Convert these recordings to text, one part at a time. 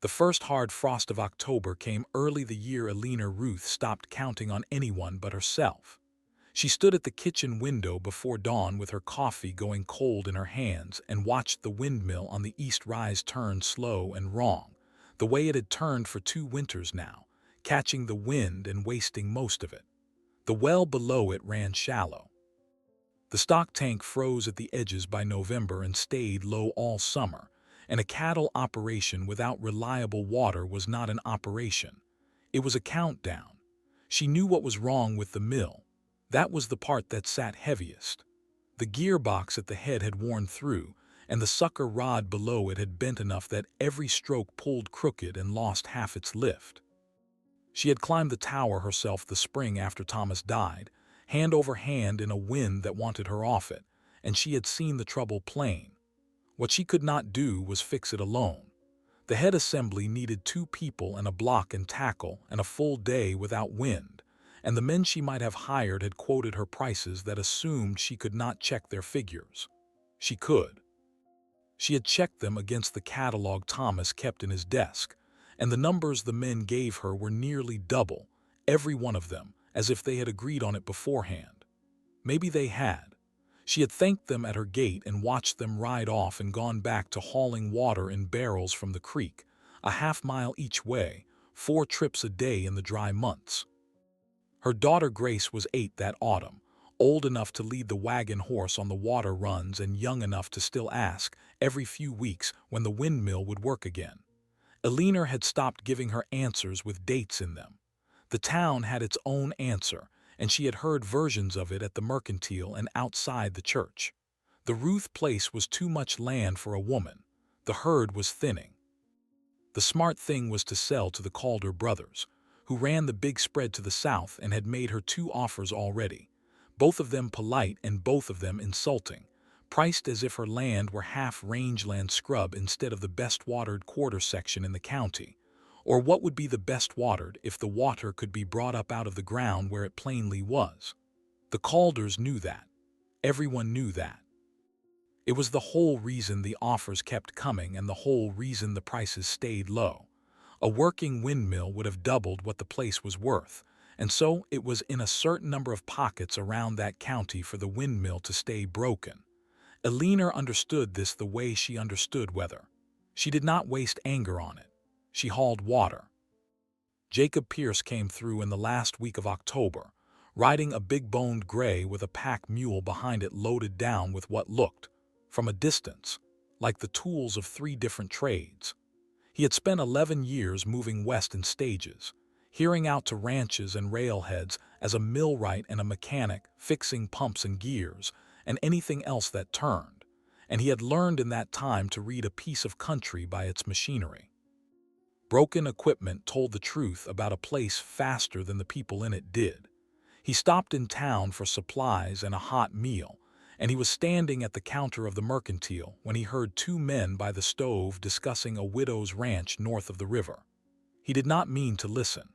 The first hard frost of October came early the year Alina Ruth stopped counting on anyone but herself. She stood at the kitchen window before dawn with her coffee going cold in her hands and watched the windmill on the east rise turn slow and wrong, the way it had turned for 2 winters now, catching the wind and wasting most of it. The well below it ran shallow. The stock tank froze at the edges by November and stayed low all summer, and a cattle operation without reliable water was not an operation. It was a countdown. She knew what was wrong with the mill. That was the part that sat heaviest. The gearbox at the head had worn through, and the sucker rod below it had bent enough that every stroke pulled crooked and lost half its lift. She had climbed the tower herself the spring after Thomas died, hand over hand in a wind that wanted her off it, and she had seen the trouble plain. What she could not do was fix it alone. The head assembly needed 2 people and a block and tackle and a full day without wind, and the men she might have hired had quoted her prices that assumed she could not check their figures. She could. She had checked them against the catalog Thomas kept in his desk, and the numbers the men gave her were nearly double, every one of them, as if they had agreed on it beforehand. Maybe they had. She had thanked them at her gate and watched them ride off and gone back to hauling water in barrels from the creek, a half-mile each way, 4 trips a day in the dry months. Her daughter Grace was 8 that autumn, old enough to lead the wagon horse on the water runs and young enough to still ask, every few weeks, when the windmill would work again. Alina had stopped giving her answers with dates in them. The town had its own answer, and she had heard versions of it at the mercantile and outside the church. The Ruth place was too much land for a woman. The herd was thinning. The smart thing was to sell to the Calder brothers, who ran the big spread to the south and had made her 2 offers already, both of them polite and both of them insulting, priced as if her land were half rangeland scrub instead of the best watered quarter section in the county, or what would be the best watered if the water could be brought up out of the ground where it plainly was. The Calders knew that. Everyone knew that. It was the whole reason the offers kept coming and the whole reason the prices stayed low. A working windmill would have doubled what the place was worth, and so it was in a certain number of pockets around that county for the windmill to stay broken. Alina understood this the way she understood weather. She did not waste anger on it. She hauled water. Jacob Pierce came through in the last week of October, riding a big-boned gray with a pack mule behind it loaded down with what looked, from a distance, like the tools of 3 different trades. He had spent 11 years moving west in stages, hearing out to ranches and railheads as a millwright and a mechanic, fixing pumps and gears, and anything else that turned, and he had learned in that time to read a piece of country by its machinery. Broken equipment told the truth about a place faster than the people in it did. He stopped in town for supplies and a hot meal, and he was standing at the counter of the mercantile when he heard 2 men by the stove discussing a widow's ranch north of the river. He did not mean to listen.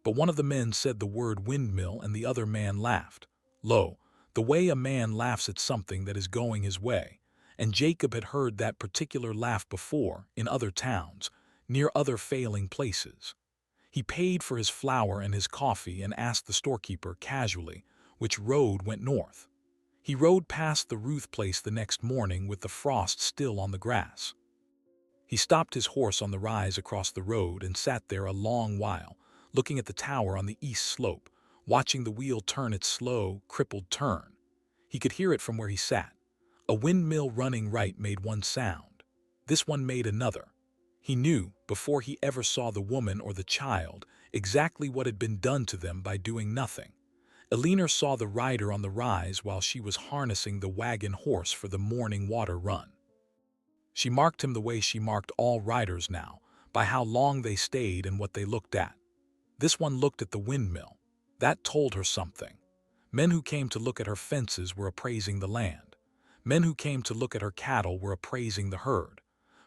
But one of the men said the word windmill and the other man laughed. Lo, the way a man laughs at something that is going his way, and Jacob had heard that particular laugh before in other towns, near other failing places. He paid for his flour and his coffee and asked the storekeeper casually which road went north. He rode past the Ruth place the next morning with the frost still on the grass. He stopped his horse on the rise across the road and sat there a long while, looking at the tower on the east slope, watching the wheel turn its slow, crippled turn. He could hear it from where he sat. A windmill running right made one sound. This one made another. He knew, before he ever saw the woman or the child, exactly what had been done to them by doing nothing. Alina saw the rider on the rise while she was harnessing the wagon horse for the morning water run. She marked him the way she marked all riders now, by how long they stayed and what they looked at. This one looked at the windmill. That told her something. Men who came to look at her fences were appraising the land. Men who came to look at her cattle were appraising the herd.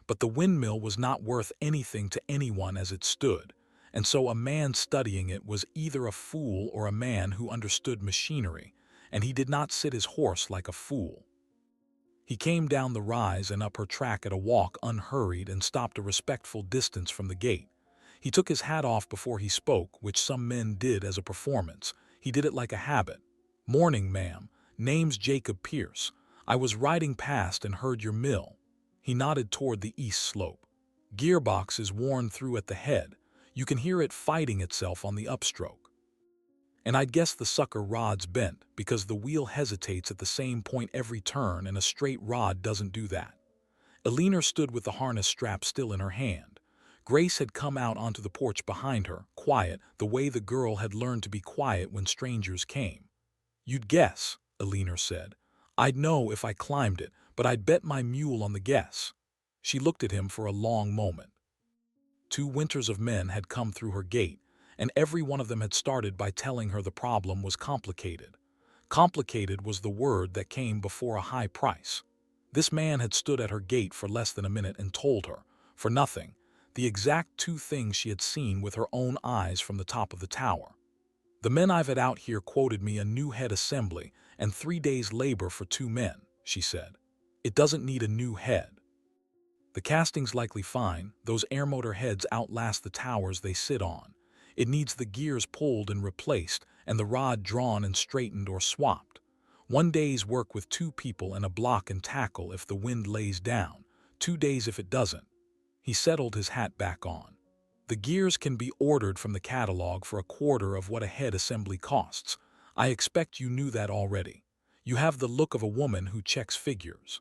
But the windmill was not worth anything to anyone as it stood, and so a man studying it was either a fool or a man who understood machinery, and he did not sit his horse like a fool. He came down the rise and up her track at a walk unhurried and stopped a respectful distance from the gate. He took his hat off before he spoke, which some men did as a performance. He did it like a habit. "Morning, ma'am. Name's Jacob Pierce. I was riding past and heard your mill." He nodded toward the east slope. "Gearbox is worn through at the head. You can hear it fighting itself on the upstroke. And I'd guess the sucker rod's bent, because the wheel hesitates at the same point every turn and a straight rod doesn't do that." Alina stood with the harness strap still in her hand. Grace had come out onto the porch behind her, quiet, the way the girl had learned to be quiet when strangers came. "You'd guess," Alina said. "I'd know if I climbed it, but I'd bet my mule on the guess." She looked at him for a long moment. 2 winters of men had come through her gate, and every one of them had started by telling her the problem was complicated. Complicated was the word that came before a high price. This man had stood at her gate for less than a minute and told her, for nothing, the exact 2 things she had seen with her own eyes from the top of the tower. "The men I've had out here quoted me a new head assembly and 3 days' labor for 2 men," she said. "It doesn't need a new head. The casting's likely fine, those air motor heads outlast the towers they sit on. It needs the gears pulled and replaced, and the rod drawn and straightened or swapped. 1 day's work with 2 people and a block and tackle if the wind lays down, 2 days if it doesn't." He settled his hat back on. "The gears can be ordered from the catalog for a quarter of what a head assembly costs. I expect you knew that already. You have the look of a woman who checks figures."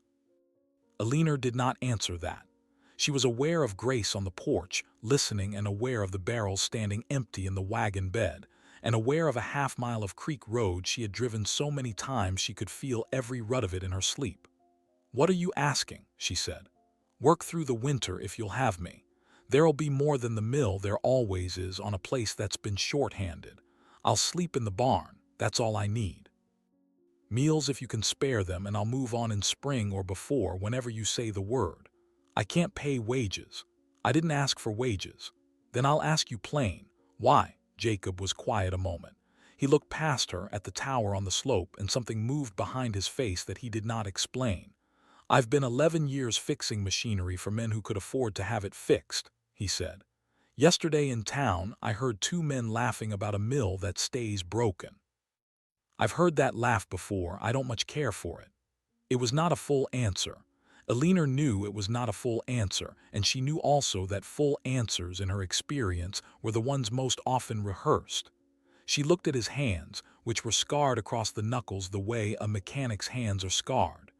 Alina did not answer that. She was aware of Grace on the porch, listening, and aware of the barrels standing empty in the wagon bed, and aware of a half-mile of creek road she had driven so many times she could feel every rut of it in her sleep. "What are you asking?" she said. "Work through the winter if you'll have me. There'll be more than the mill there always is on a place that's been short-handed. I'll sleep in the barn, that's all I need. Meals if you can spare them, and I'll move on in spring or before whenever you say the word. I can't pay wages. I didn't ask for wages." "Then I'll ask you plain. Why?" Jacob was quiet a moment. He looked past her at the tower on the slope, and something moved behind his face that he did not explain. "I've been 11 years fixing machinery for men who could afford to have it fixed," he said. "Yesterday in town, I heard 2 men laughing about a mill that stays broken. I've heard that laugh before. I don't much care for it." It was not a full answer. Alina knew it was not a full answer, and she knew also that full answers in her experience were the ones most often rehearsed. She looked at his hands, which were scarred across the knuckles the way a mechanic's hands are scarred.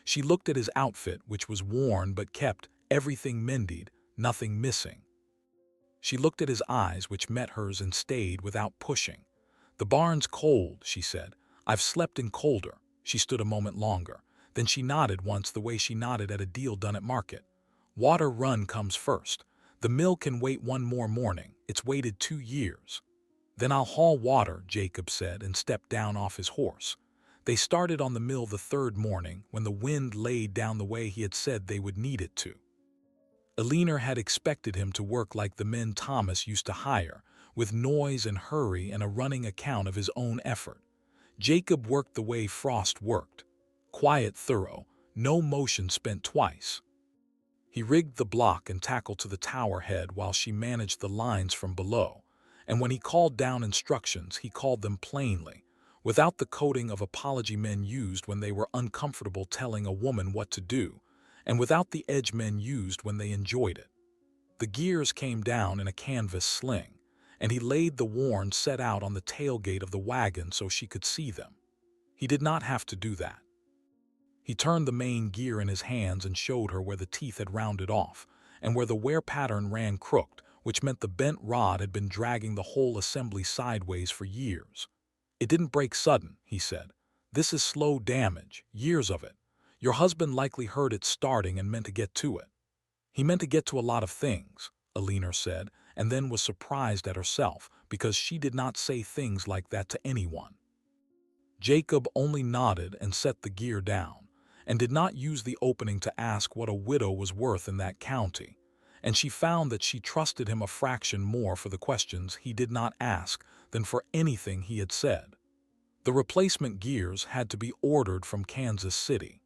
She looked at his outfit, which was worn but kept, everything mended, nothing missing. She looked at his eyes, which met hers and stayed without pushing. "The barn's cold," she said. "I've slept in colder." She stood a moment longer. Then she nodded once the way she nodded at a deal done at market. "Water run comes first. The mill can wait 1 more morning. It's waited 2 years. "Then I'll haul water," Jacob said, and stepped down off his horse. They started on the mill the 3rd morning, when the wind laid down the way he had said they would need it to. Alina had expected him to work like the men Thomas used to hire, with noise and hurry and a running account of his own effort. Jacob worked the way Frost worked. Quiet, thorough, no motion spent twice. He rigged the block and tackle to the tower head while she managed the lines from below, and when he called down instructions, he called them plainly, without the coding of apology men used when they were uncomfortable telling a woman what to do, and without the edge men used when they enjoyed it. The gears came down in a canvas sling, and he laid the worn set out on the tailgate of the wagon so she could see them. He did not have to do that. He turned the main gear in his hands and showed her where the teeth had rounded off, and where the wear pattern ran crooked, which meant the bent rod had been dragging the whole assembly sideways for years. "It didn't break sudden," he said. "This is slow damage, years of it. Your husband likely heard it starting and meant to get to it." "He meant to get to a lot of things," Alina said, and then was surprised at herself, because she did not say things like that to anyone. Jacob only nodded and set the gear down, and did not use the opening to ask what a widow was worth in that county, and she found that she trusted him a fraction more for the questions he did not ask than for anything he had said. The replacement gears had to be ordered from Kansas City.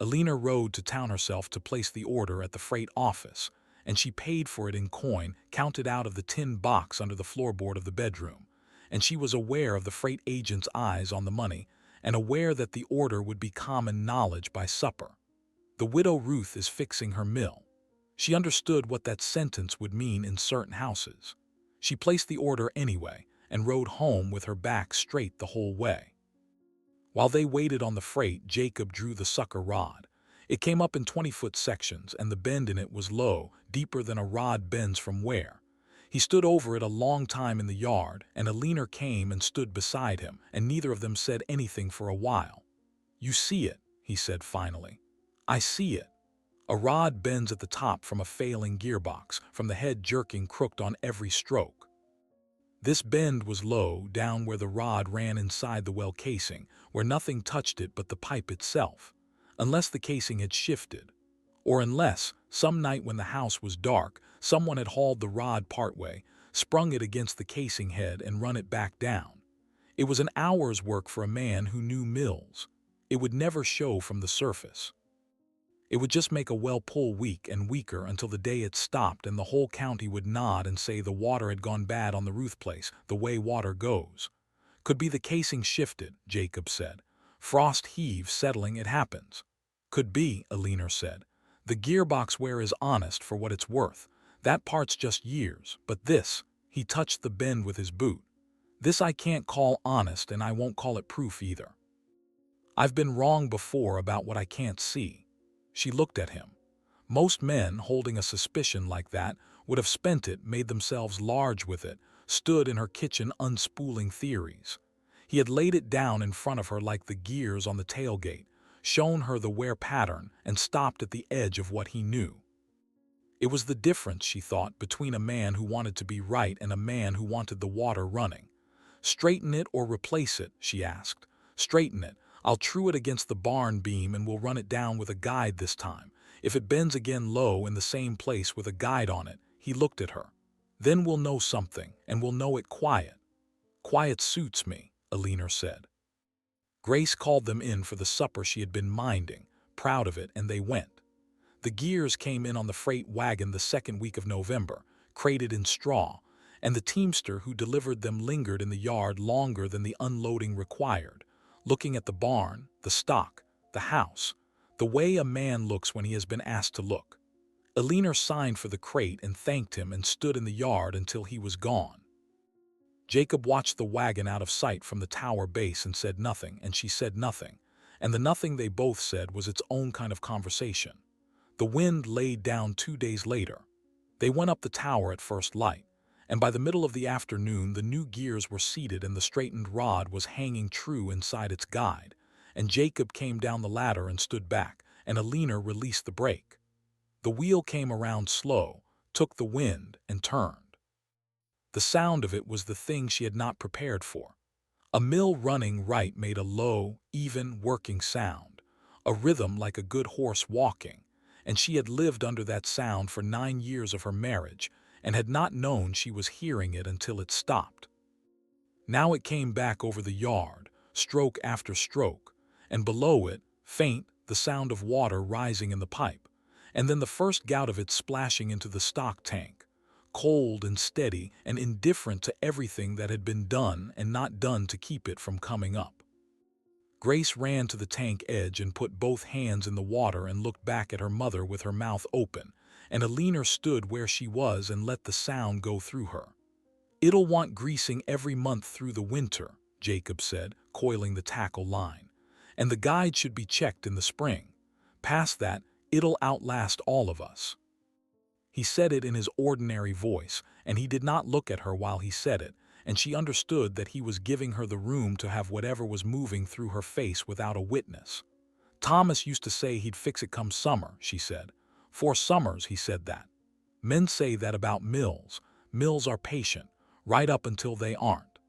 Alina rode to town herself to place the order at the freight office, and she paid for it in coin counted out of the tin box under the floorboard of the bedroom. And she was aware of the freight agent's eyes on the money, and aware that the order would be common knowledge by supper. The widow Ruth is fixing her mill. She understood what that sentence would mean in certain houses. She placed the order anyway, and rode home with her back straight the whole way. While they waited on the freight, Jacob drew the sucker rod. It came up in 20-foot sections, and the bend in it was low, deeper than a rod bends from wear. He stood over it a long time in the yard, and Alina came and stood beside him, and neither of them said anything for a while. "You see it," he said finally. "I see it. A rod bends at the top from a failing gearbox, from the head jerking crooked on every stroke. This bend was low, down where the rod ran inside the well casing, where nothing touched it but the pipe itself, unless the casing had shifted, or unless, some night when the house was dark, someone had hauled the rod partway, sprung it against the casing head and run it back down. It was an hour's work for a man who knew mills. It would never show from the surface. It would just make a well pull weak and weaker until the day it stopped, and the whole county would nod and say the water had gone bad on the Ruth place, the way water goes. Could be the casing shifted, Jacob said. Frost heave settling, it happens. Could be, Alina said. The gearbox wear is honest for what it's worth. That part's just years, but this, he touched the bend with his boot. This I can't call honest, and I won't call it proof either. I've been wrong before about what I can't see. She looked at him. Most men holding a suspicion like that would have spent it, made themselves large with it, stood in her kitchen unspooling theories. He had laid it down in front of her like the gears on the tailgate, shown her the wear pattern, and stopped at the edge of what he knew. It was the difference, she thought, between a man who wanted to be right and a man who wanted the water running. Straighten it or replace it, she asked. Straighten it. I'll true it against the barn beam and we'll run it down with a guide this time. If it bends again low in the same place with a guide on it, he looked at her. Then we'll know something, and we'll know it quiet. Quiet suits me, Alina said. Grace called them in for the supper she had been minding, proud of it, and they went. The gears came in on the freight wagon the second week of November, crated in straw, and the teamster who delivered them lingered in the yard longer than the unloading required, looking at the barn, the stock, the house, the way a man looks when he has been asked to look. Alina signed for the crate and thanked him and stood in the yard until he was gone. Jacob watched the wagon out of sight from the tower base and said nothing, and she said nothing, and the nothing they both said was its own kind of conversation. The wind laid down 2 days later. They went up the tower at first light, and by the middle of the afternoon the new gears were seated and the straightened rod was hanging true inside its guide, and Jacob came down the ladder and stood back, and Alina released the brake. The wheel came around slow, took the wind, and turned. The sound of it was the thing she had not prepared for. A mill running right made a low, even, working sound, a rhythm like a good horse walking, and she had lived under that sound for 9 years of her marriage, and had not known she was hearing it until it stopped. Now it came back over the yard, stroke after stroke, and below it, faint, the sound of water rising in the pipe, and then the first gout of it splashing into the stock tank, cold and steady and indifferent to everything that had been done and not done to keep it from coming up. Grace ran to the tank edge and put both hands in the water and looked back at her mother with her mouth open, and Alina stood where she was and let the sound go through her. It'll want greasing every month through the winter, Jacob said, coiling the tackle line, and the guide should be checked in the spring. Past that, it'll outlast all of us. He said it in his ordinary voice, and he did not look at her while he said it, and she understood that he was giving her the room to have whatever was moving through her face without a witness. Thomas used to say he'd fix it come summer, she said. 4 summers he said that. Men say that about mills. Mills are patient, right up until they aren't.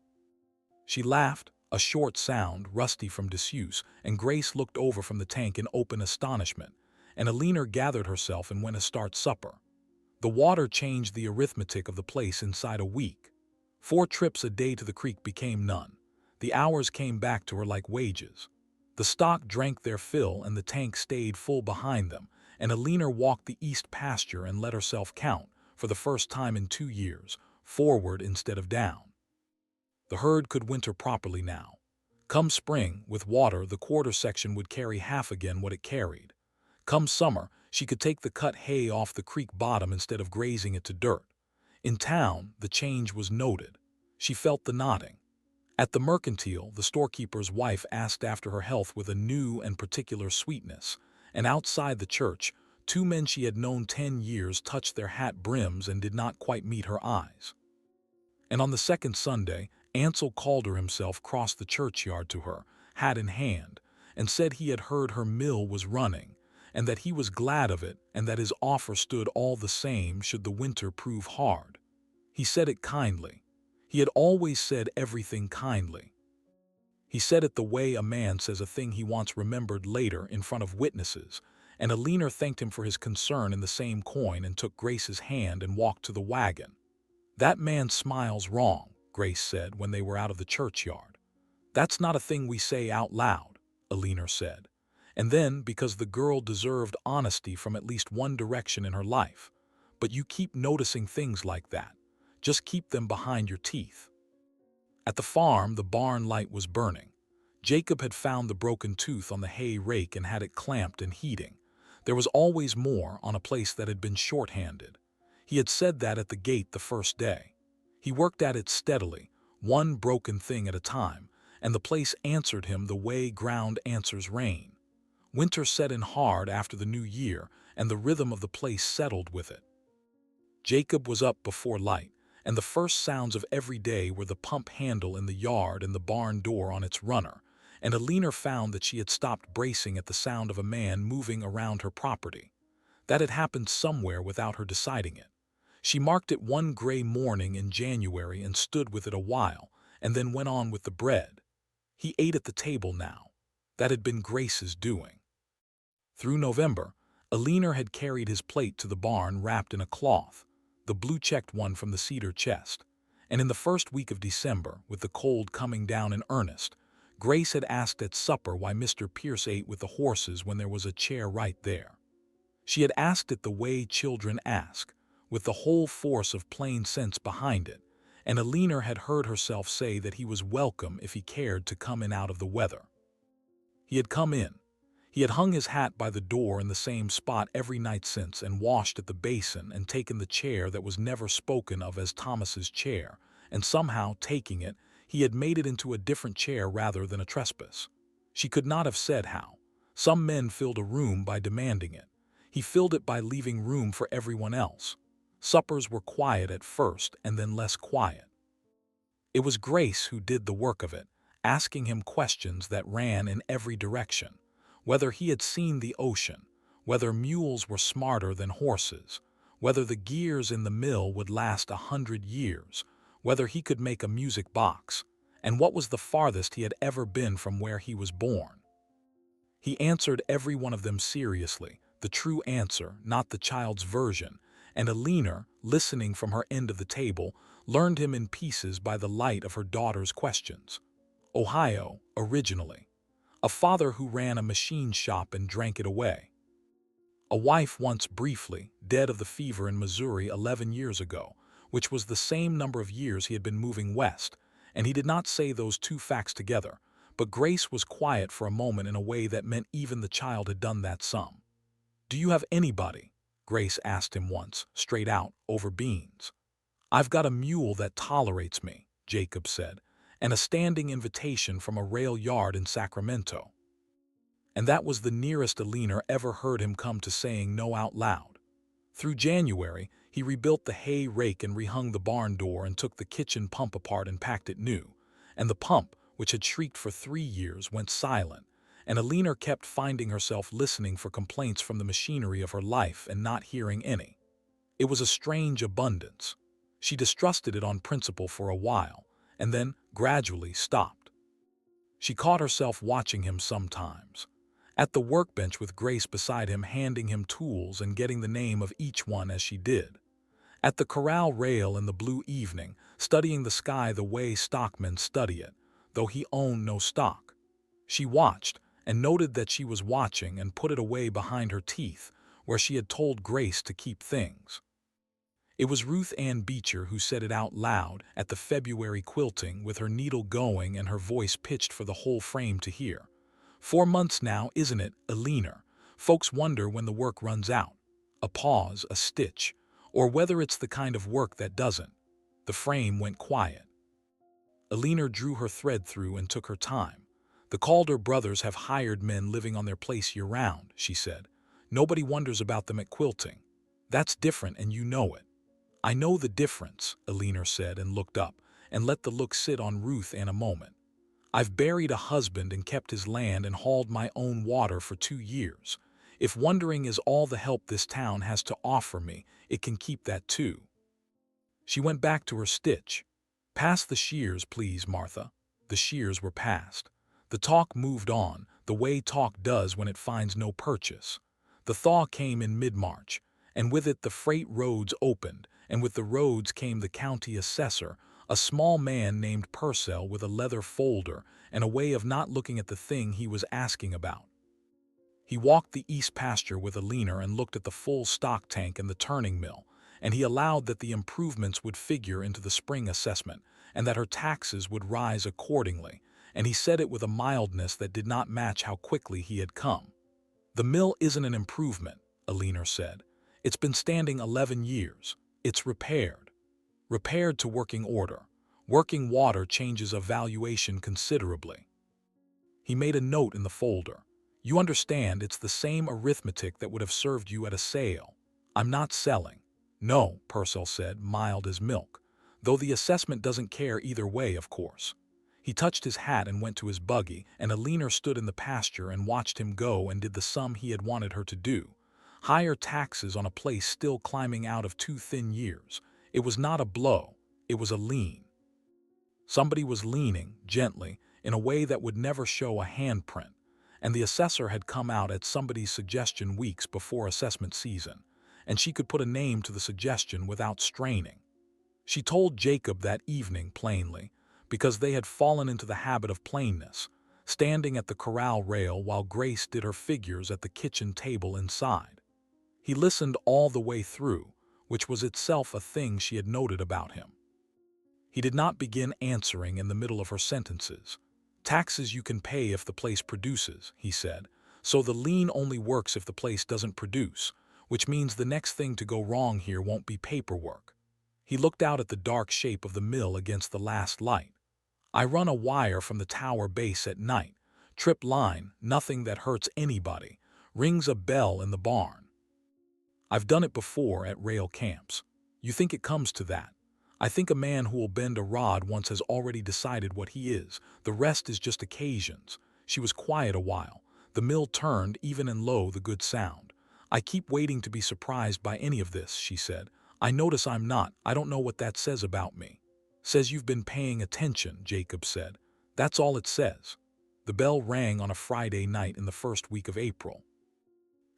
She laughed, a short sound, rusty from disuse, and Grace looked over from the tank in open astonishment, and Alina gathered herself and went to start supper. The water changed the arithmetic of the place inside a week. 4 trips a day to the creek became none. The hours came back to her like wages. The stock drank their fill and the tank stayed full behind them, and Alina walked the east pasture and let herself count, for the first time in 2 years, forward instead of down. The herd could winter properly now. Come spring, with water, the quarter section would carry half again what it carried. Come summer, she could take the cut hay off the creek bottom instead of grazing it to dirt. In town, the change was noted. She felt the nodding. At the mercantile, the storekeeper's wife asked after her health with a new and particular sweetness, and outside the church, 2 men she had known 10 years touched their hat brims and did not quite meet her eyes. And on the second Sunday, Ansel Calder himself crossed the churchyard to her, hat in hand, and said he had heard her mill was running, and that he was glad of it, and that his offer stood all the same should the winter prove hard. He said it kindly. He had always said everything kindly. He said it the way a man says a thing he wants remembered later in front of witnesses, and Alina thanked him for his concern in the same coin and took Grace's hand and walked to the wagon. "That man smiles wrong," Grace said when they were out of the churchyard. "That's not a thing we say out loud," Alina said. And then, because the girl deserved honesty from at least one direction in her life. "But you keep noticing things like that. Just keep them behind your teeth." At the farm, the barn light was burning. Jacob had found the broken tooth on the hay rake and had it clamped and heating. There was always more on a place that had been short-handed. He had said that at the gate the first day. He worked at it steadily, one broken thing at a time, and the place answered him the way ground answers rain. Winter set in hard after the new year, and the rhythm of the place settled with it. Jacob was up before light, and the first sounds of every day were the pump handle in the yard and the barn door on its runner, and Alina found that she had stopped bracing at the sound of a man moving around her property. That had happened somewhere without her deciding it. She marked it one gray morning in January and stood with it a while, and then went on with the bread. He ate at the table now. That had been Grace's doing. Through November, Alina had carried his plate to the barn wrapped in a cloth, the blue-checked one from the cedar chest, and in the first week of December, with the cold coming down in earnest, Grace had asked at supper why Mr. Pierce ate with the horses when there was a chair right there. She had asked it the way children ask, with the whole force of plain sense behind it, and Alina had heard herself say that he was welcome if he cared to come in out of the weather. He had come in. He had hung his hat by the door in the same spot every night since and washed at the basin and taken the chair that was never spoken of as Thomas's chair, and somehow, taking it, he had made it into a different chair rather than a trespass. She could not have said how. Some men filled a room by demanding it. He filled it by leaving room for everyone else. Suppers were quiet at first and then less quiet. It was Grace who did the work of it, asking him questions that ran in every direction. Whether he had seen the ocean, whether mules were smarter than horses, whether the gears in the mill would last 100 years, whether he could make a music box, and what was the farthest he had ever been from where he was born. He answered every one of them seriously, the true answer, not the child's version, and Alina, listening from her end of the table, learned him in pieces by the light of her daughter's questions. Ohio, originally. A father who ran a machine shop and drank it away. A wife once briefly, dead of the fever in Missouri 11 years ago, which was the same number of years he had been moving west, and he did not say those two facts together, but Grace was quiet for a moment in a way that meant even the child had done that sum. "Do you have anybody?" Grace asked him once, straight out, over beans. "I've got a mule that tolerates me," Jacob said, and a standing invitation from a rail yard in Sacramento. And that was the nearest Alina ever heard him come to saying no out loud. Through January, he rebuilt the hay rake and rehung the barn door and took the kitchen pump apart and packed it new, and the pump, which had shrieked for 3 years, went silent, and Alina kept finding herself listening for complaints from the machinery of her life and not hearing any. It was a strange abundance. She distrusted it on principle for a while, and then gradually stopped. She caught herself watching him sometimes, at the workbench with Grace beside him, handing him tools and getting the name of each one as she did. At the corral rail in the blue evening, studying the sky the way stockmen study it, though he owned no stock. She watched, and noted that she was watching and put it away behind her teeth, where she had told Grace to keep things. It was Ruth Ann Beecher who said it out loud at the February quilting, with her needle going and her voice pitched for the whole frame to hear. 4 months now, isn't it, Alina? Folks wonder when the work runs out. A pause, a stitch, or whether it's the kind of work that doesn't. The frame went quiet. Alina drew her thread through and took her time. The Calder brothers have hired men living on their place year-round, she said. Nobody wonders about them at quilting. That's different, and you know it. I know the difference, Alina said and looked up, and let the look sit on Ruth Ann a moment. I've buried a husband and kept his land and hauled my own water for 2 years. If wondering is all the help this town has to offer me, it can keep that too. She went back to her stitch. Pass the shears, please, Martha. The shears were passed. The talk moved on, the way talk does when it finds no purchase. The thaw came in mid-March, and with it the freight roads opened, and with the roads came the county assessor, a small man named Purcell with a leather folder and a way of not looking at the thing he was asking about. He walked the east pasture with Alina and looked at the full stock tank and the turning mill, and he allowed that the improvements would figure into the spring assessment and that her taxes would rise accordingly, and he said it with a mildness that did not match how quickly he had come. The mill isn't an improvement, Alina said. It's been standing 11 years. It's repaired. Repaired to working order. Working water changes a valuation considerably. He made a note in the folder. You understand, it's the same arithmetic that would have served you at a sale. I'm not selling. No, Purcell said, mild as milk, though the assessment doesn't care either way, of course. He touched his hat and went to his buggy, and Alina stood in the pasture and watched him go and did the sum he had wanted her to do. Higher taxes on a place still climbing out of 2 thin years. It was not a blow, it was a lean. Somebody was leaning, gently, in a way that would never show a handprint, and the assessor had come out at somebody's suggestion weeks before assessment season, and she could put a name to the suggestion without straining. She told Jacob that evening plainly, because they had fallen into the habit of plainness, standing at the corral rail while Grace did her figures at the kitchen table inside. He listened all the way through, which was itself a thing she had noted about him. He did not begin answering in the middle of her sentences. Taxes you can pay if the place produces, he said, so the lien only works if the place doesn't produce, which means the next thing to go wrong here won't be paperwork. He looked out at the dark shape of the mill against the last light. I run a wire from the tower base at night. Trip line, nothing that hurts anybody. Rings a bell in the barn. I've done it before at rail camps. You think it comes to that? I think a man who will bend a rod once has already decided what he is. The rest is just occasions. She was quiet a while. The mill turned, even and low the good sound. I keep waiting to be surprised by any of this, she said. I notice I'm not. I don't know what that says about me. Says you've been paying attention, Jacob said. That's all it says. The bell rang on a Friday night in the first week of April.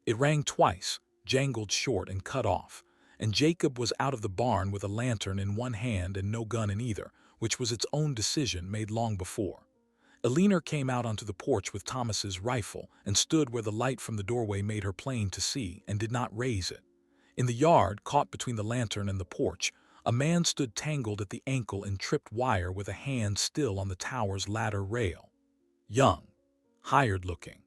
It rang twice, jangled short and cut off, and Jacob was out of the barn with a lantern in one hand and no gun in either, which was its own decision made long before. Alina came out onto the porch with Thomas's rifle and stood where the light from the doorway made her plain to see and did not raise it. In the yard, caught between the lantern and the porch, a man stood tangled at the ankle in tripped wire with a hand still on the tower's ladder rail. Young, hired-looking.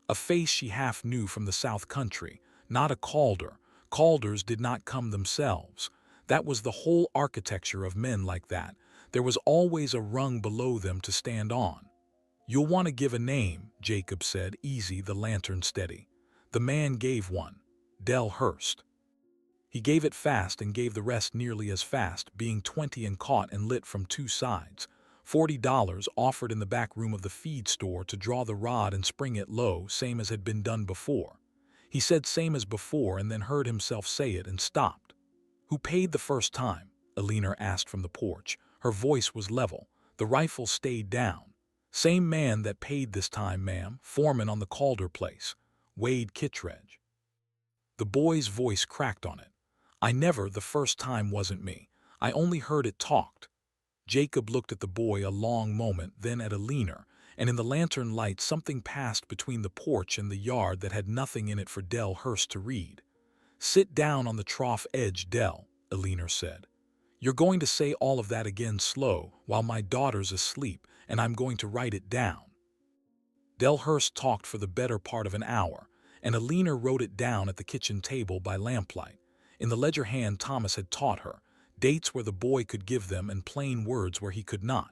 A face she half knew from the South Country, not a Calder. Calders did not come themselves. That was the whole architecture of men like that. There was always a rung below them to stand on. You'll want to give a name, Jacob said, easy, the lantern steady. The man gave one. Del Hurst. He gave it fast and gave the rest nearly as fast, being 20 and caught and lit from 2 sides. $40 offered in the back room of the feed store to draw the rod and spring it low, same as had been done before. He said same as before and then heard himself say it and stopped. Who paid the first time? Alina asked from the porch. Her voice was level. The rifle stayed down. Same man that paid this time, ma'am, foreman on the Calder place. Wade Kittredge. The boy's voice cracked on it. I never, the first time wasn't me. I only heard it talked. Jacob looked at the boy a long moment, then at Alina, and in the lantern light something passed between the porch and the yard that had nothing in it for Del Hurst to read. "Sit down on the trough edge, Del," Eleanor said. "You're going to say all of that again slow while my daughter's asleep, and I'm going to write it down." Del Hurst talked for the better part of an hour, and Eleanor wrote it down at the kitchen table by lamplight. In the ledger hand Thomas had taught her, dates where the boy could give them and plain words where he could not.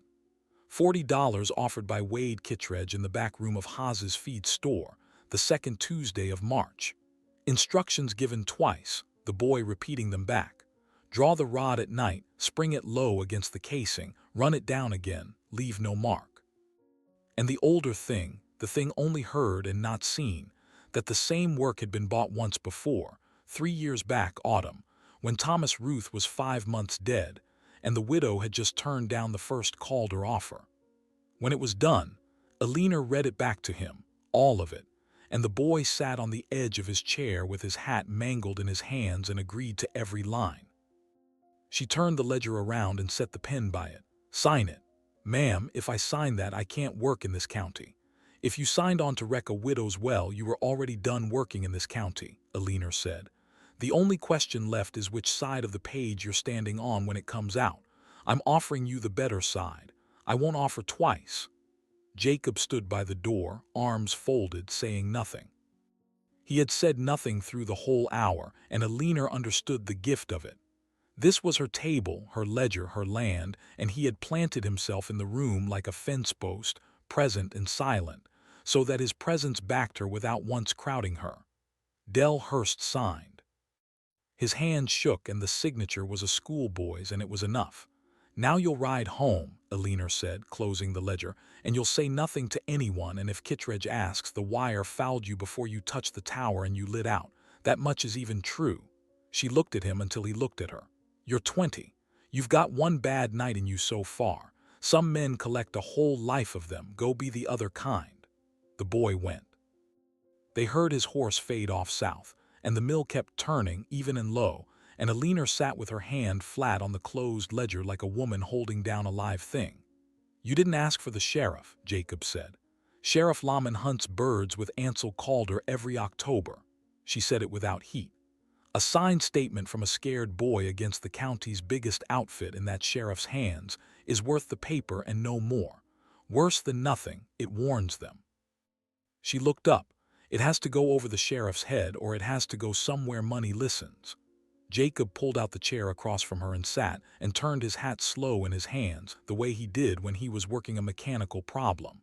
$40 offered by Wade Kittredge in the back room of Haas's feed store, the second Tuesday of March. Instructions given twice, the boy repeating them back. Draw the rod at night, spring it low against the casing, run it down again, leave no mark. And the older thing, the thing only heard and not seen, that the same work had been bought once before, 3 years back autumn, when Thomas Ruth was 5 months dead, and the widow had just turned down the first Calder offer. When it was done, Eleanor read it back to him, all of it, and the boy sat on the edge of his chair with his hat mangled in his hands and agreed to every line. She turned the ledger around and set the pen by it. "Sign it." "Ma'am, if I sign that I can't work in this county." "If you signed on to wreck a widow's well, you were already done working in this county," Eleanor said. "The only question left is which side of the page you're standing on when it comes out. I'm offering you the better side. I won't offer twice." Jacob stood by the door, arms folded, saying nothing. He had said nothing through the whole hour, and Eleanor understood the gift of it. This was her table, her ledger, her land, and he had planted himself in the room like a fence post, present and silent, so that his presence backed her without once crowding her. Del Hurst signed. His hand shook and the signature was a schoolboy's, and it was enough. "Now you'll ride home," Eleanor said, closing the ledger, "and you'll say nothing to anyone, and if Kittredge asks, the wire fouled you before you touched the tower and you lit out. That much is even true." She looked at him until he looked at her. "You're 20. You've got one bad night in you so far. Some men collect a whole life of them. Go be the other kind." The boy went. They heard his horse fade off south, and the mill kept turning, even and low, and Eleanor sat with her hand flat on the closed ledger like a woman holding down a live thing. "You didn't ask for the sheriff," Jacob said. "Sheriff Lahman hunts birds with Ansel Calder every October." She said it without heat. A signed statement from a scared boy against the county's biggest outfit in that sheriff's hands is worth the paper and no more. Worse than nothing, it warns them. She looked up. "It has to go over the sheriff's head, or it has to go somewhere money listens." Jacob pulled out the chair across from her and sat, and turned his hat slow in his hands, the way he did when he was working a mechanical problem.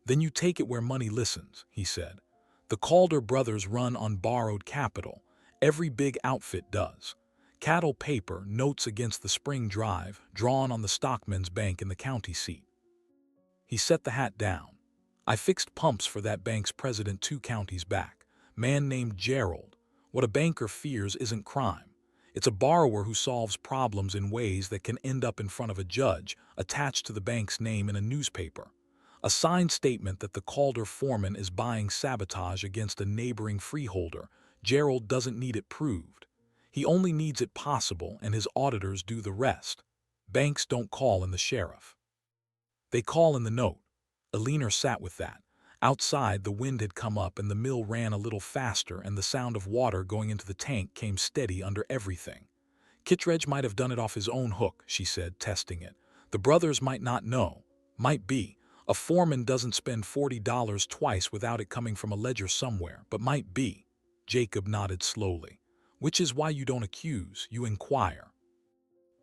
"Then you take it where money listens," he said. "The Calder brothers run on borrowed capital. Every big outfit does. Cattle paper, notes against the spring drive, drawn on the stockman's bank in the county seat." He set the hat down. "I fixed pumps for that bank's president 2 counties back. Man named Gerald. What a banker fears isn't crime. It's a borrower who solves problems in ways that can end up in front of a judge, attached to the bank's name in a newspaper. A signed statement that the Calder foreman is buying sabotage against a neighboring freeholder. Gerald doesn't need it proved. He only needs it possible, and his auditors do the rest. Banks don't call in the sheriff. They call in the note." Eleanor sat with that. Outside, the wind had come up and the mill ran a little faster, and the sound of water going into the tank came steady under everything. "Kittredge might have done it off his own hook," she said, testing it. "The brothers might not know. Might be. A foreman doesn't spend $40 twice without it coming from a ledger somewhere, but might be." Jacob nodded slowly. "Which is why you don't accuse, you inquire.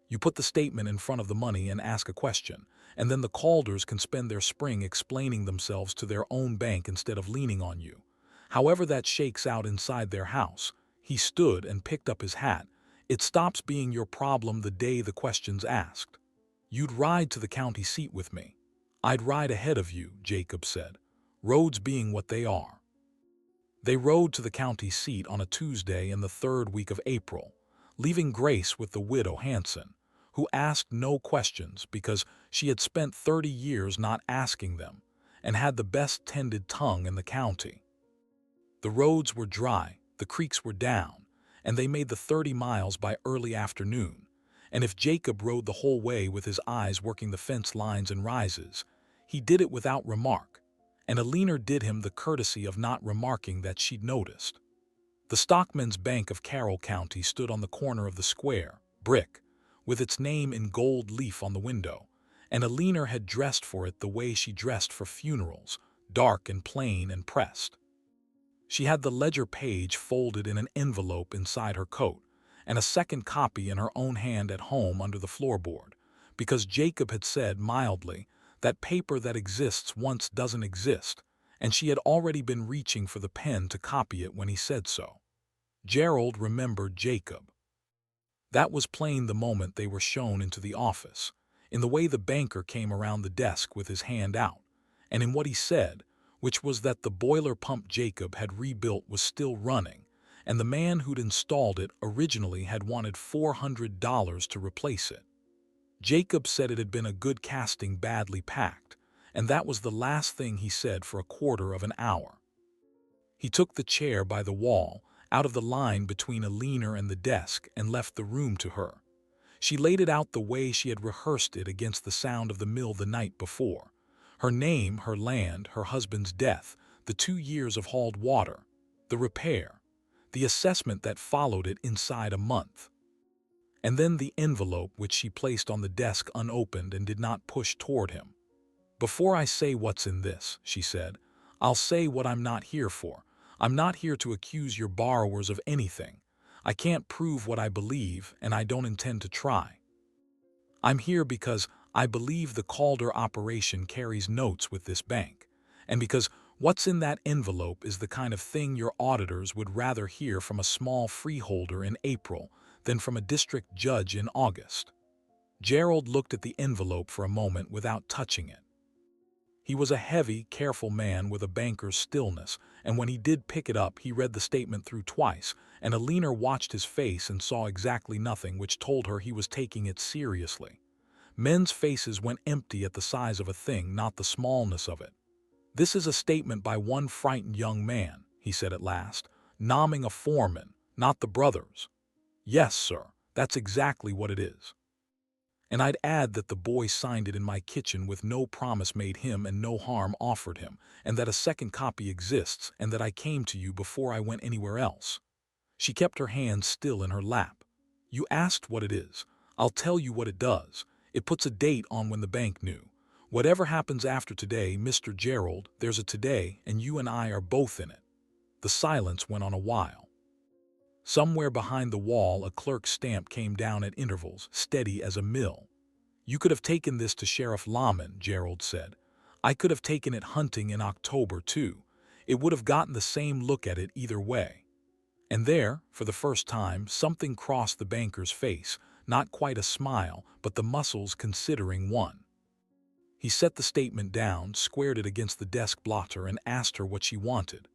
You put the statement in front of the money and ask a question, and then the Calders can spend their spring explaining themselves to their own bank instead of leaning on you. However that shakes out inside their house." He stood and picked up his hat. "It stops being your problem the day the question's asked. You'd ride to the county seat with me." "I'd ride ahead of you," Jacob said. "Roads being what they are." They rode to the county seat on a Tuesday in the 3rd week of April, leaving Grace with the widow Hanson, who asked no questions because she had spent 30 years not asking them, and had the best tended tongue in the county. The roads were dry, the creeks were down, and they made the 30 miles by early afternoon, and if Jacob rode the whole way with his eyes working the fence lines and rises, He did it without remark, and Alina did him the courtesy of not remarking that she'd noticed. The Stockmen's Bank of Carroll County stood on the corner of the square, brick, with its name in gold leaf on the window, and Alina had dressed for it the way she dressed for funerals, dark and plain and pressed. She had the ledger page folded in an envelope inside her coat, and a second copy in her own hand at home under the floorboard, because Jacob had said mildly that paper that exists once doesn't exist, and she had already been reaching for the pen to copy it when he said so. Gerald remembered Jacob. That was plain the moment they were shown into the office, in the way the banker came around the desk with his hand out, and in what he said, which was that the boiler pump Jacob had rebuilt was still running, and the man who'd installed it originally had wanted $400 to replace it. Jacob said it had been a good casting badly packed, and that was the last thing he said for a quarter of an hour. He took the chair by the wall, out of the line between Alina and the desk, and left the room to her. She laid it out the way she had rehearsed it against the sound of the mill the night before. Her name, her land, her husband's death, the 2 years of hauled water, the repair, the assessment that followed it inside a month. And then the envelope which she placed on the desk unopened and did not push toward him. "Before I say what's in this," she said, "I'll say what I'm not here for. I'm not here to accuse your borrowers of anything. I can't prove what I believe, and I don't intend to try. I'm here because I believe the Calder operation carries notes with this bank, and because what's in that envelope is the kind of thing your auditors would rather hear from a small freeholder in April than from a district judge in August." Gerald looked at the envelope for a moment without touching it. He was a heavy, careful man with a banker's stillness, and when he did pick it up he read the statement through twice, and Alina watched his face and saw exactly nothing, which told her he was taking it seriously. Men's faces went empty at the size of a thing, not the smallness of it. "This is a statement by one frightened young man," he said at last, "nomming a foreman, not the brothers." "Yes, sir, that's exactly what it is. And I'd add that the boy signed it in my kitchen with no promise made him and no harm offered him, and that a second copy exists, and that I came to you before I went anywhere else." She kept her hands still in her lap. "You asked what it is. I'll tell you what it does. It puts a date on when the bank knew. Whatever happens after today, Mr. Gerald, there's a today, and you and I are both in it." The silence went on a while. Somewhere behind the wall a clerk's stamp came down at intervals, steady as a mill. "You could have taken this to Sheriff Lahman," Gerald said. "I could have taken it hunting in October, too. It would have gotten the same look at it either way." And there, for the first time, something crossed the banker's face, not quite a smile, but the muscles considering one. He set the statement down, squared it against the desk blotter, and asked her what she wanted.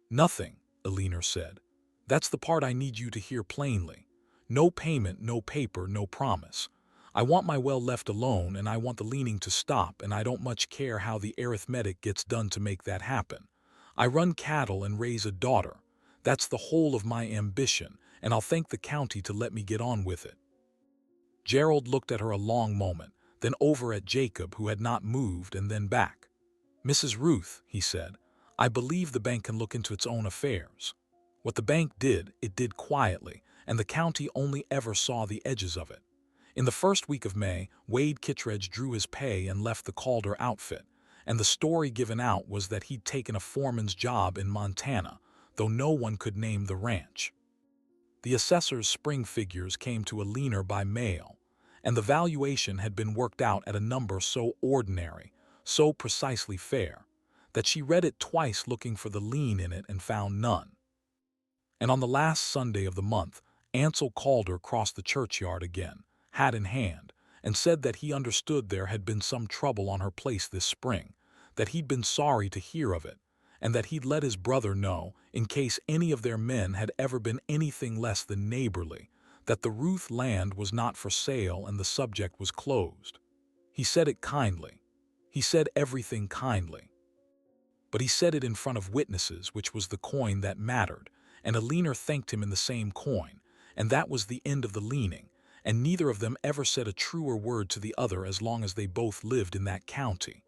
"Nothing," Alina said. "That's the part I need you to hear plainly. No payment, no paper, no promise. I want my well left alone, and I want the leaning to stop, and I don't much care how the arithmetic gets done to make that happen. I run cattle and raise a daughter. That's the whole of my ambition, and I'll thank the county to let me get on with it." Gerald looked at her a long moment, then over at Jacob, who had not moved, and then back. "Mrs. Ruth," he said, "I believe the bank can look into its own affairs. What the bank did, it did quietly, and the county only ever saw the edges of it. In the first week of May, Wade Kittredge drew his pay and left the Calder outfit, and the story given out was that he'd taken a foreman's job in Montana, though no one could name the ranch. The assessor's spring figures came to Alina by mail, and the valuation had been worked out at a number so ordinary, so precisely fair, that she read it twice looking for the lien in it and found none. And on the last Sunday of the month, Ansel Calder crossed the churchyard again, hat in hand, and said that he understood there had been some trouble on her place this spring, that he'd been sorry to hear of it, and that he'd let his brother know, in case any of their men had ever been anything less than neighborly, that the Ruth land was not for sale and the subject was closed. He said it kindly. He said everything kindly. But he said it in front of witnesses, which was the coin that mattered, and Alina thanked him in the same coin, and that was the end of the leaning, and neither of them ever said a truer word to the other as long as they both lived in that county.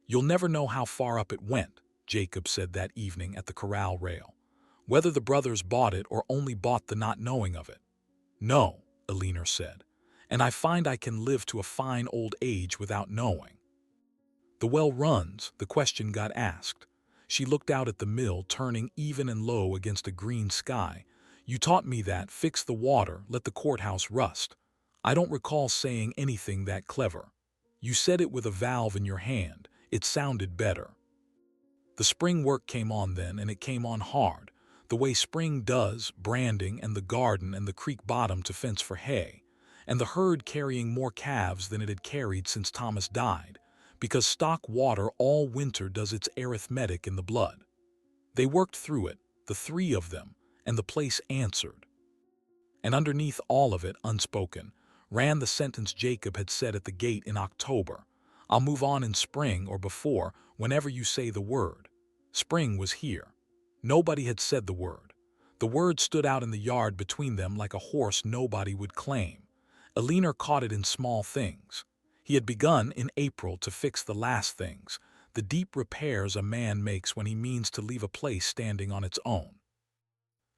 You'll never know how far up it went, Jacob said that evening at the corral rail. Whether the brothers bought it or only bought the not knowing of it. No, Elinor said, and I find I can live to a fine old age without knowing. The well runs, the question got asked. She looked out at the mill turning even and low against a green sky. You taught me that, fix the water, let the courthouse rust. I don't recall saying anything that clever. You said it with a valve in your hand. It sounded better. The spring work came on then, and it came on hard, the way spring does, branding and the garden and the creek bottom to fence for hay, and the herd carrying more calves than it had carried since Thomas died, because stock water all winter does its arithmetic in the blood. They worked through it, the three of them, and the place answered. And underneath all of it, unspoken, ran the sentence Jacob had said at the gate in October. I'll move on in spring or before, whenever you say the word. Spring was here. Nobody had said the word. The word stood out in the yard between them like a horse nobody would claim. Elinor caught it in small things. He had begun in April to fix the last things, the deep repairs a man makes when he means to leave a place standing on its own.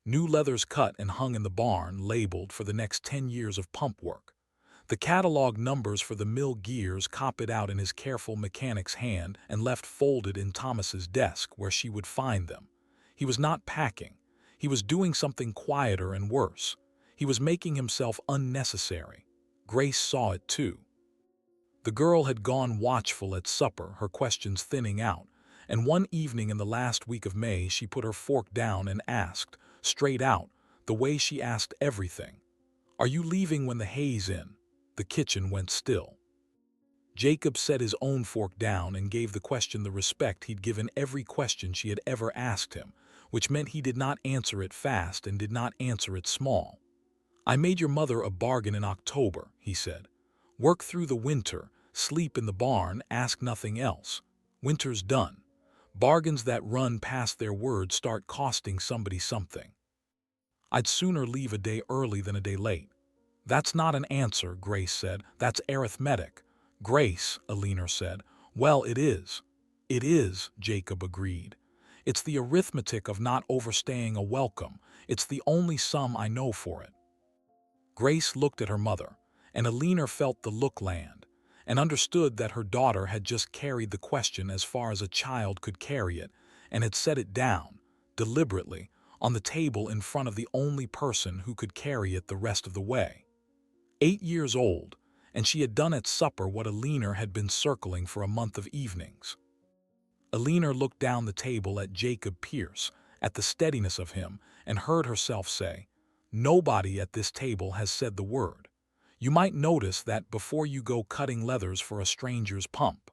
New leathers cut and hung in the barn, labeled for the next 10 years of pump work. The catalog numbers for the mill gears copied out in his careful mechanic's hand and left folded in Thomas's desk where she would find them. He was not packing. He was doing something quieter and worse. He was making himself unnecessary. Grace saw it too. The girl had gone watchful at supper, her questions thinning out, and one evening in the last week of May she put her fork down and asked, straight out, the way she asked everything, "Are you leaving when the hay's in?" The kitchen went still. Jacob set his own fork down and gave the question the respect he'd given every question she had ever asked him, which meant he did not answer it fast and did not answer it small. "I made your mother a bargain in October," he said. "Work through the winter, sleep in the barn, ask nothing else. Winter's done. Bargains that run past their word start costing somebody something. I'd sooner leave a day early than a day late." "That's not an answer," Grace said. "That's arithmetic." "Grace," Elinor said. "Well, it is." "It is," Jacob agreed. "It's the arithmetic of not overstaying a welcome. It's the only sum I know for it." Grace looked at her mother, and Elinor felt the look land, and understood that her daughter had just carried the question as far as a child could carry it, and had set it down, deliberately, on the table in front of the only person who could carry it the rest of the way. 8 years old, and she had done at supper what Elinor had been circling for a month of evenings. Elinor looked down the table at Jacob Pierce, at the steadiness of him, and heard herself say, "Nobody at this table has said the word. You might notice that before you go cutting leathers for a stranger's pump."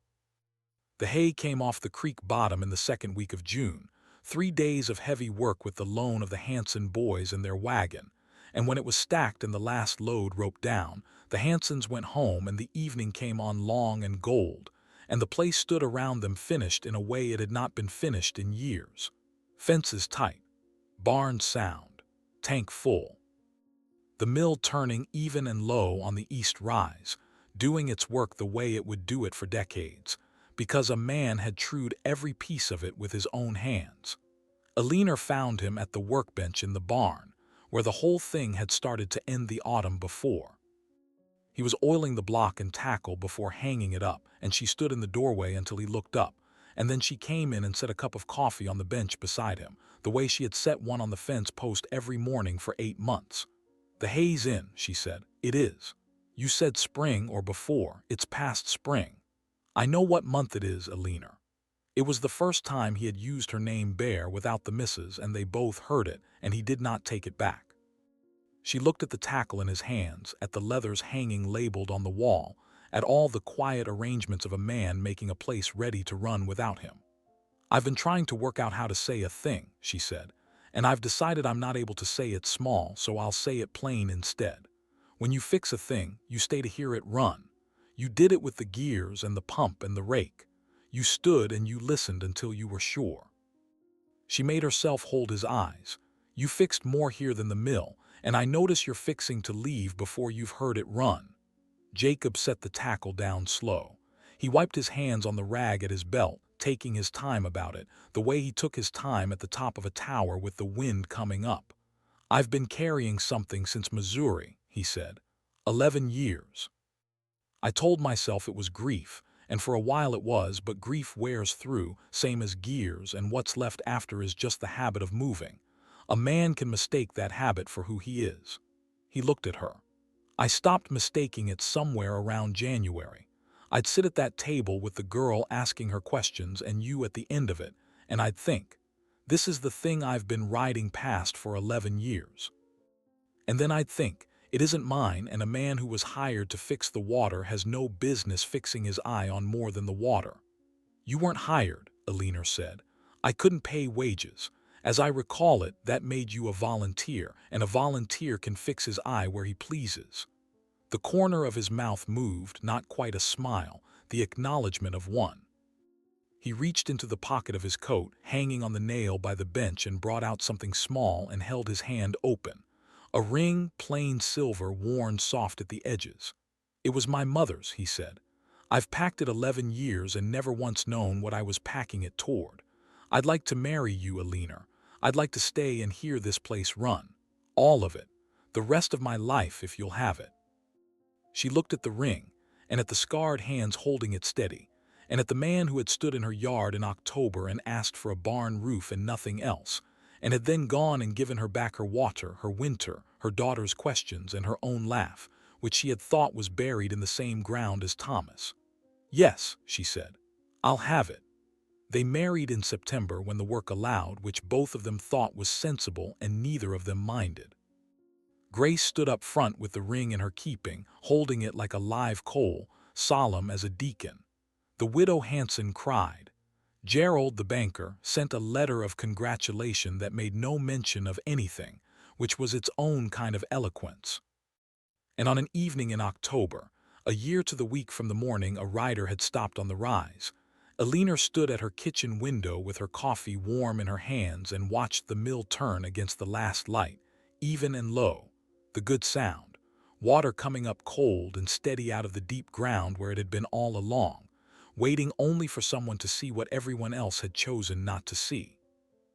The hay came off the creek bottom in the second week of June, 3 days of heavy work with the loan of the Hanson boys and their wagon, and when it was stacked and the last load roped down, the Hansons went home and the evening came on long and gold, and the place stood around them finished in a way it had not been finished in years. Fences tight, barn sound, tank full. The mill turning even and low on the east rise, doing its work the way it would do it for decades, because a man had trued every piece of it with his own hands. Elinor found him at the workbench in the barn, where the whole thing had started to end the autumn before. He was oiling the block and tackle before hanging it up, and she stood in the doorway until he looked up, and then she came in and set a cup of coffee on the bench beside him, the way she had set one on the fence post every morning for 8 months. "The hay's in," she said. "It is. You said spring or before. It's past spring. I know what month it is, Elinor." It was the first time he had used her name bare without the missus, and they both heard it, and he did not take it back. She looked at the tackle in his hands, at the leathers hanging labeled on the wall, at all the quiet arrangements of a man making a place ready to run without him. "I've been trying to work out how to say a thing," she said, "and I've decided I'm not able to say it small, so I'll say it plain instead. When you fix a thing, you stay to hear it run. You did it with the gears and the pump and the rake. You stood and you listened until you were sure." She made herself hold his eyes. "You fixed more here than the mill, and I notice you're fixing to leave before you've heard it run." Jacob set the tackle down slow. He wiped his hands on the rag at his belt, taking his time about it, the way he took his time at the top of a tower with the wind coming up. "I've been carrying something since Missouri," he said. 11 years. I told myself it was grief, and for a while it was, but grief wears through, same as gears, and what's left after is just the habit of moving. A man can mistake that habit for who he is. He looked at her. I stopped mistaking it somewhere around January. I'd sit at that table with the girl asking her questions and you at the end of it, and I'd think, this is the thing I've been riding past for 11 years. And then I'd think, it isn't mine, and a man who was hired to fix the water has no business fixing his eye on more than the water. "You weren't hired," Alina said. "I couldn't pay wages. As I recall it, that made you a volunteer, and a volunteer can fix his eye where he pleases." The corner of his mouth moved, not quite a smile, the acknowledgement of one. He reached into the pocket of his coat, hanging on the nail by the bench, and brought out something small and held his hand open. A ring, plain silver, worn soft at the edges. "It was my mother's," he said. "I've packed it 11 years and never once known what I was packing it toward. I'd like to marry you, Alina. I'd like to stay and hear this place run. All of it. The rest of my life, if you'll have it." She looked at the ring, and at the scarred hands holding it steady, and at the man who had stood in her yard in October and asked for a barn roof and nothing else, and had then gone and given her back her water, her winter, her daughter's questions, and her own laugh, which she had thought was buried in the same ground as Thomas. "Yes," she said, "I'll have it." They married in September when the work allowed, which both of them thought was sensible and neither of them minded. Grace stood up front with the ring in her keeping, holding it like a live coal, solemn as a deacon. The widow Hanson cried. Gerald, the banker, sent a letter of congratulation that made no mention of anything, which was its own kind of eloquence. And on an evening in October, a year to the week from the morning a rider had stopped on the rise, Alina stood at her kitchen window with her coffee warm in her hands and watched the mill turn against the last light, even and low, the good sound, water coming up cold and steady out of the deep ground where it had been all along, waiting only for someone to see what everyone else had chosen not to see.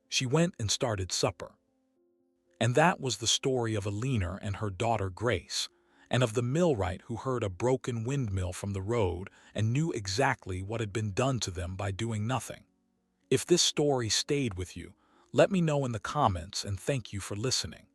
She went and started supper. And that was the story of Alina and her daughter Grace, and of the millwright who heard a broken windmill from the road and knew exactly what had been done to them by doing nothing. If this story stayed with you, let me know in the comments, and thank you for listening.